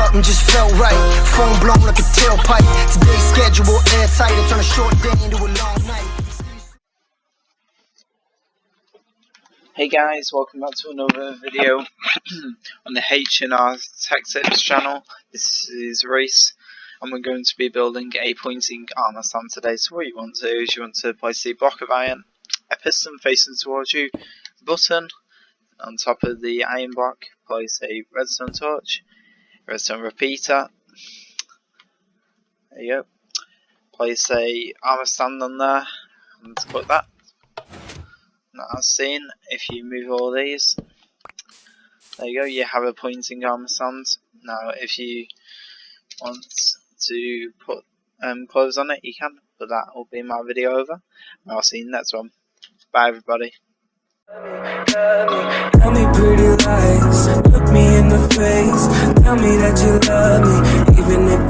something just felt right. Phone blown like a tailpipe. Today's schedule airtight. I turn a short day into a long night. Hey guys, welcome back to another video on the H&R Tech Tips channel. This is Reese, and we're going to be building a pointing armour stand today. So what you want to do is you want to place a block of iron, a piston facing towards you, a button on top of the iron block, place a redstone torch, redstone repeater, there you go, place a armour stand on there, and put that. As seen, if you move all these, there you go, you have a pointing armour stand. Now if you want to put clothes on it, you can, but that will be my video over. I'll see you in the next one. Bye everybody. Tell me pretty lies, look me in the face, tell me that you love me, even if